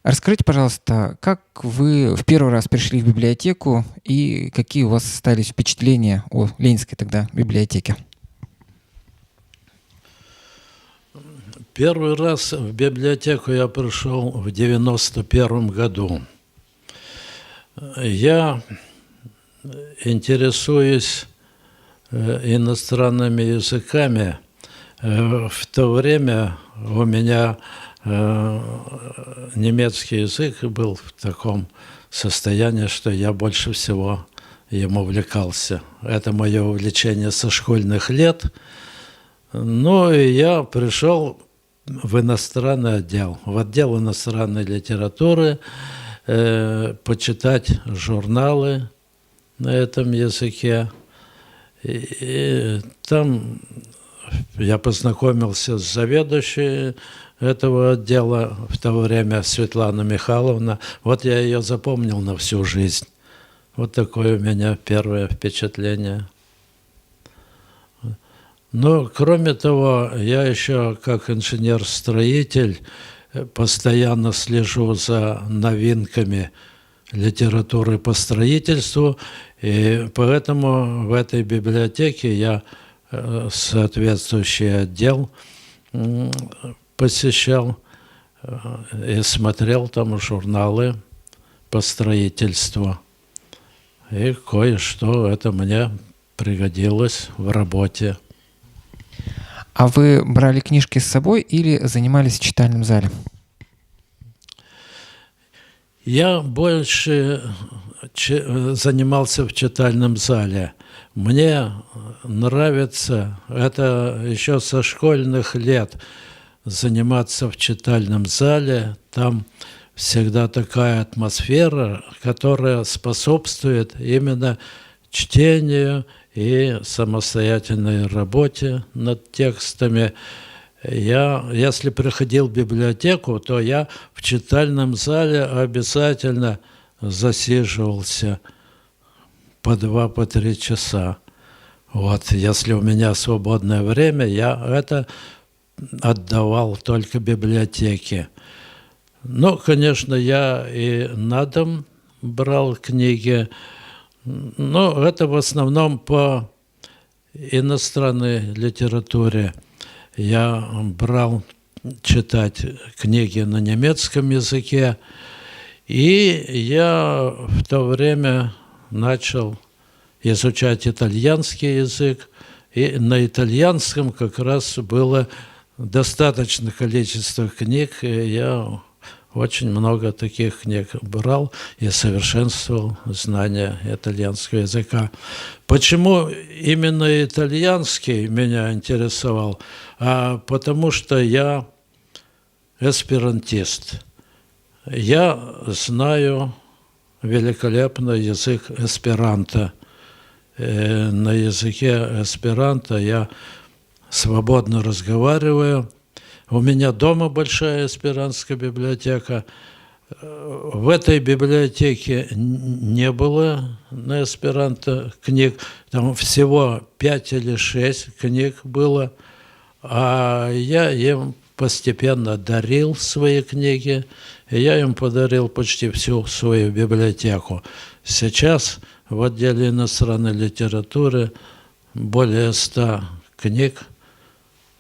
Расскажите, пожалуйста, как вы в первый раз пришли в библиотеку и какие у вас остались впечатления о Ленинской тогда библиотеке? Первый раз в библиотеку я пришел в 91 году. Я интересуюсь иностранными языками. В то время у меня немецкий язык был в таком состоянии, что я больше всего им увлекался. Это мое увлечение со школьных лет. Ну и я пришел в иностранный отдел, в отдел иностранной литературы, почитать журналы на этом языке. И там я познакомился с заведующей этого отдела в то время, Светлана Михайловна. Вот я ее запомнил на всю жизнь. Вот такое у меня первое впечатление. Но, кроме того, я еще как инженер-строитель постоянно слежу за новинками литературы по строительству, и поэтому в этой библиотеке я соответствующий отдел посещал и смотрел там журналы по строительству. И кое-что это мне пригодилось в работе. А вы брали книжки с собой или занимались в читальном зале? Я больше занимался в читальном зале. Мне нравится, это еще со школьных лет, заниматься в читальном зале. Там всегда такая атмосфера, которая способствует именно чтению и самостоятельной работе над текстами. Если приходил в библиотеку, то я в читальном зале обязательно засиживался по 2-3 часа. Вот, если у меня свободное время, я это отдавал только библиотеке. Ну, конечно, я и на дом брал книги, но это в основном по иностранной литературе. Я брал читать книги на немецком языке, и я в то время начал изучать итальянский язык, и на итальянском как раз было достаточное количество книг, и я очень много таких книг брал и совершенствовал знания итальянского языка. Почему именно итальянский меня интересовал? Потому что я эсперантист. Я знаю великолепно язык эсперанто. На языке эсперанто я свободно разговариваю. У меня дома большая эсперантская библиотека. В этой библиотеке не было на эсперанто книг. Там всего 5 или 6 книг было. А я им постепенно дарил свои книги. И я им подарил почти всю свою библиотеку. Сейчас в отделе иностранной литературы более 100 книг,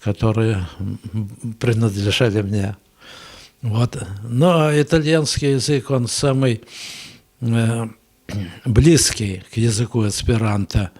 которые принадлежали мне. Вот. Но итальянский язык, он самый близкий к языку эсперанто.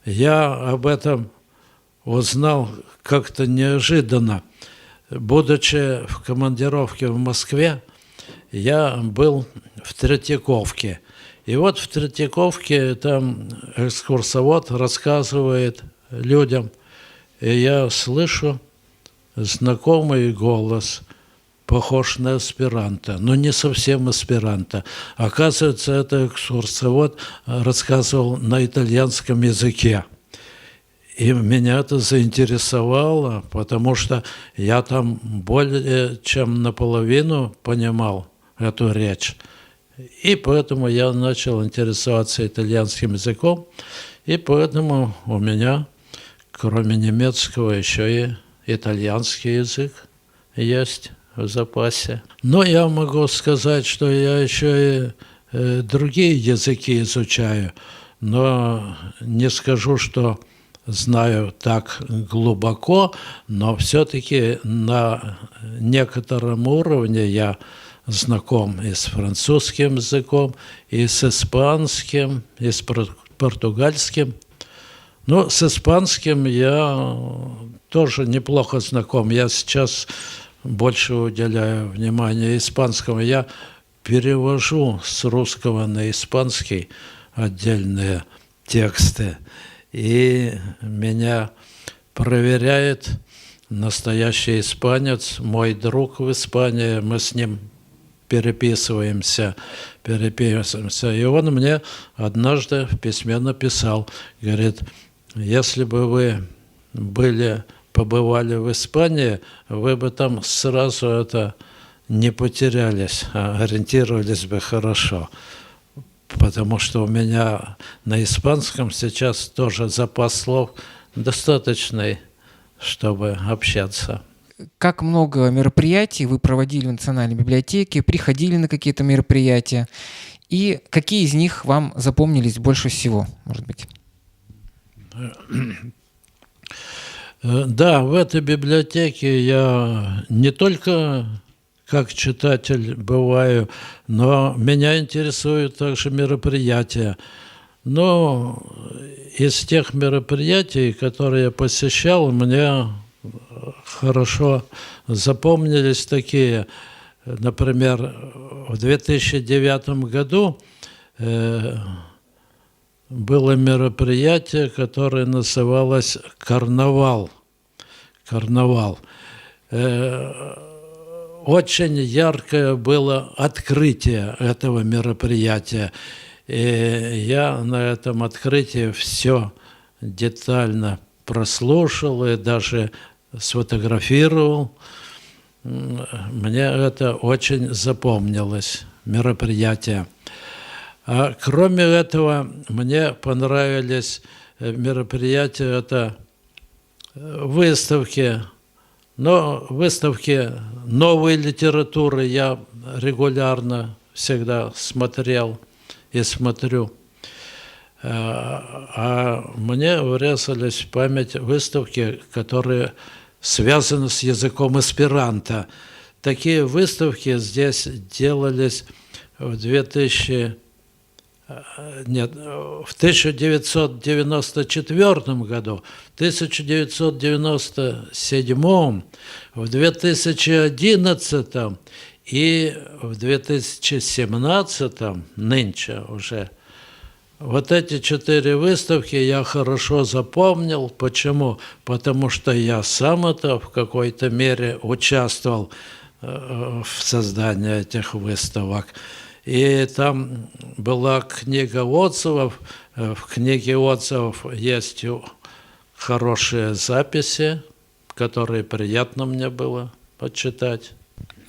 Я об этом узнал как-то неожиданно. Будучи в командировке в Москве, я был в Третьяковке. И вот в Третьяковке там экскурсовод рассказывает людям, и я слышу знакомый голос, похож на эсперанто, но не совсем эсперанто. Оказывается, это экскурсовод рассказывал на итальянском языке. И меня это заинтересовало, потому что я там более чем наполовину понимал эту речь. И поэтому я начал интересоваться итальянским языком, и поэтому у меня, кроме немецкого, еще и итальянский язык есть в запасе. Но я могу сказать, что я еще и другие языки изучаю, но не скажу, что знаю так глубоко, но все-таки на некотором уровне я знаком и с французским языком, и с испанским, и с португальским. Ну, с испанским я тоже неплохо знаком. Я сейчас больше уделяю внимания испанскому. Я перевожу с русского на испанский отдельные тексты. И меня проверяет настоящий испанец, мой друг в Испании. Мы с ним переписываемся. И он мне однажды в письме написал, говорит, если бы вы побывали в Испании, вы бы там сразу это не потерялись, а ориентировались бы хорошо. Потому что у меня на испанском сейчас тоже запас слов достаточный, чтобы общаться. Как много мероприятий вы проводили в Национальной библиотеке, приходили на какие-то мероприятия, и какие из них вам запомнились больше всего, может быть? Да, в этой библиотеке я не только как читатель бываю, но меня интересуют также мероприятия. Но из тех мероприятий, которые я посещал, мне хорошо запомнились такие. Например, в 2009 году было мероприятие, которое называлось «Карнавал». Карнавал. Очень яркое было открытие этого мероприятия. И я на этом открытии все детально прослушал и даже сфотографировал. Мне это очень запомнилось, мероприятие. А кроме этого, мне понравились мероприятия, это выставки. Но выставки новой литературы я регулярно всегда смотрел и смотрю. А мне врезались в память выставки, которые связаны с языком эсперанто. Такие выставки здесь делались в 1994 году, в 1997, в 2011 и в 2017, нынче уже. Вот эти 4 выставки я хорошо запомнил. Почему? Потому что я сам это в какой-то мере участвовал в создании этих выставок. И там была книга отзывов. В книге отзывов есть хорошие записи, которые приятно мне было почитать.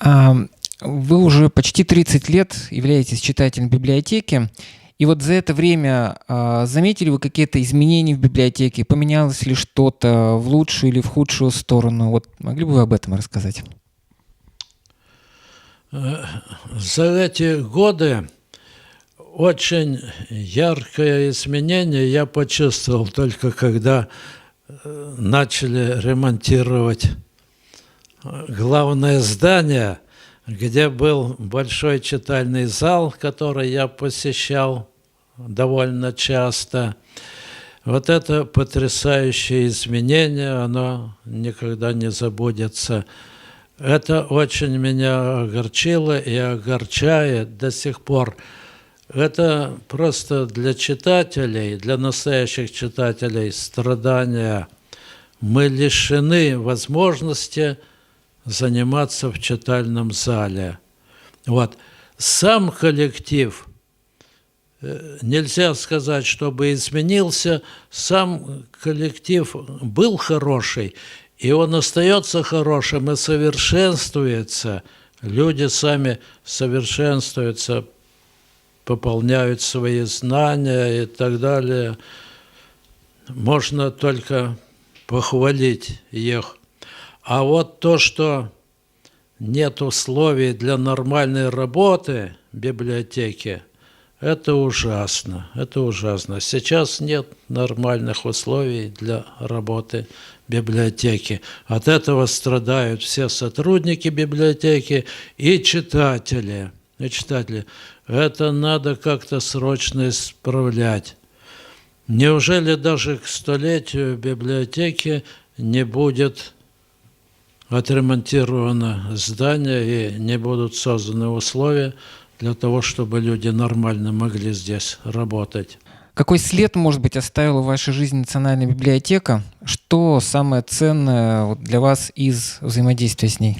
Вы уже почти 30 лет являетесь читателем библиотеки. И вот за это время заметили вы какие-то изменения в библиотеке? Поменялось ли что-то в лучшую или в худшую сторону? Вот могли бы вы об этом рассказать? За эти годы очень яркое изменение я почувствовал только когда начали ремонтировать главное здание, где был большой читальный зал, который я посещал довольно часто. Вот это потрясающее изменение, оно никогда не забудется. Это очень меня огорчило и огорчает до сих пор. Это просто для читателей, для настоящих читателей страдания. Мы лишены возможности заниматься в читальном зале. Вот. Сам коллектив, нельзя сказать, чтобы изменился, сам коллектив был хороший, и он остается хорошим и совершенствуется. Люди сами совершенствуются, пополняют свои знания и так далее. Можно только похвалить их. А вот то, что нет условий для нормальной работы библиотеки, это ужасно. Это ужасно. Сейчас нет нормальных условий для работы библиотеки. От этого страдают все сотрудники библиотеки и читатели. Это надо как-то срочно исправлять. Неужели даже к 100-летию библиотеки не будет отремонтировано здание и не будут созданы условия для того, чтобы люди нормально могли здесь работать? Какой след, может быть, оставила в вашей жизни Национальная библиотека? Что самое ценное для вас из взаимодействия с ней?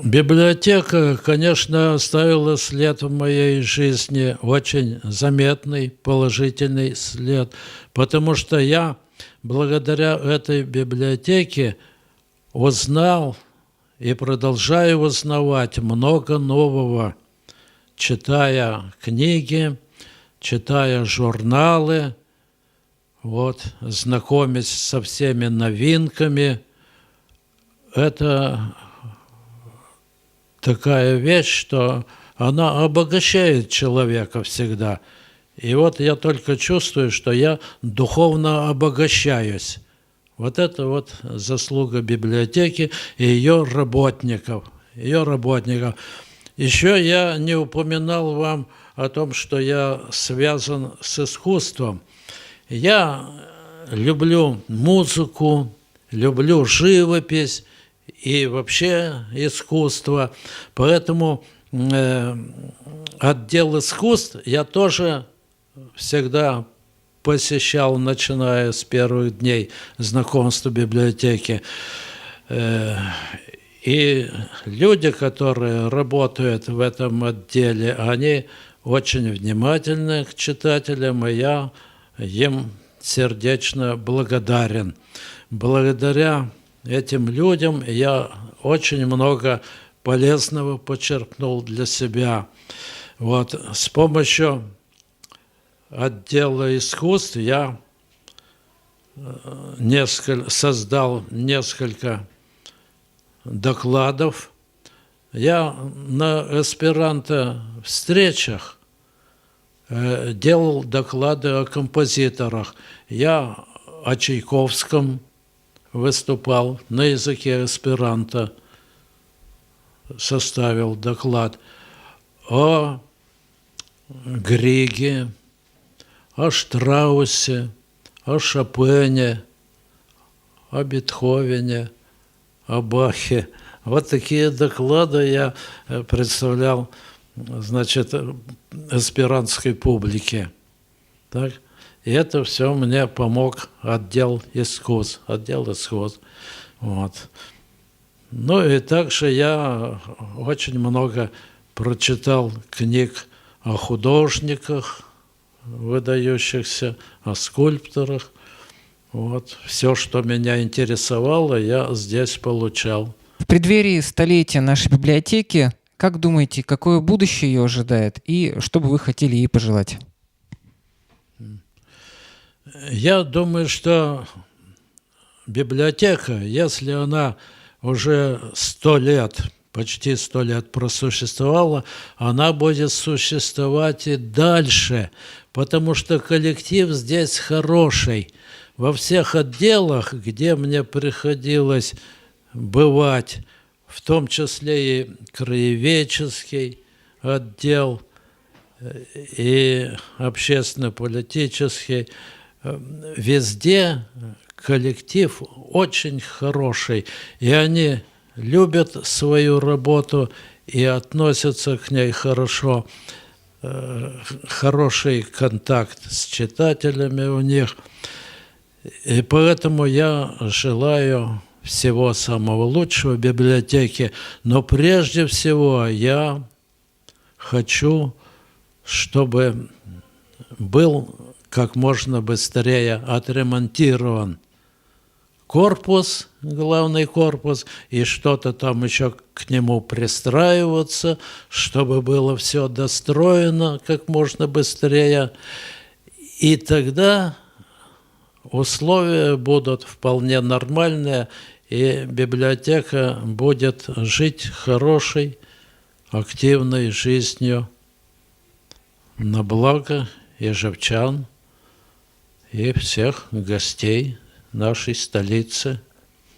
Библиотека, конечно, оставила след в моей жизни, очень заметный, положительный след, потому что я благодаря этой библиотеке узнал и продолжаю узнавать много нового, читая книги, читая журналы, знакомясь со всеми новинками. Это такая вещь, что она обогащает человека всегда. И я только чувствую, что я духовно обогащаюсь. Это заслуга библиотеки и ее работников. Еще я не упоминал вам о том, что я связан с искусством. Я люблю музыку, люблю живопись и вообще искусство. Поэтому отдел искусств я тоже всегда посещал, начиная с первых дней знакомства библиотеки. И люди, которые работают в этом отделе, они очень внимательны к читателям, и я им сердечно благодарен. Благодаря этим людям я очень много полезного почерпнул для себя. С помощью отдела искусств я создал несколько докладов. Я на эсперанто-встречах делал доклады о композиторах. Я о Чайковском выступал на языке эсперанто, составил доклад о Григе, о Штраусе, о Шопене, о Бетховене, о Бахе. Такие доклады я представлял, эсперантской публике. Так? И это все мне помог отдел искусств. И также я очень много прочитал книг о художниках, выдающихся, о скульпторах. Все, что меня интересовало, я здесь получал. В преддверии столетия нашей библиотеки, как думаете, какое будущее ее ожидает и что бы вы хотели ей пожелать? Я думаю, что библиотека, если она уже 100 лет, почти 100 лет просуществовала, она будет существовать и дальше, потому что коллектив здесь хороший. Во всех отделах, где мне приходилось бывать, в том числе и краеведческий отдел, и общественно-политический, везде коллектив очень хороший, и они любят свою работу и относятся к ней хорошо. Хороший контакт с читателями у них. И поэтому я желаю всего самого лучшего библиотеке. Но прежде всего я хочу, чтобы был как можно быстрее отремонтирован корпус, главный корпус, и что-то там еще к нему пристраиваться, чтобы было все достроено как можно быстрее. И тогда условия будут вполне нормальные, и библиотека будет жить хорошей, активной жизнью на благо ежевчан и всех гостей нашей столицы.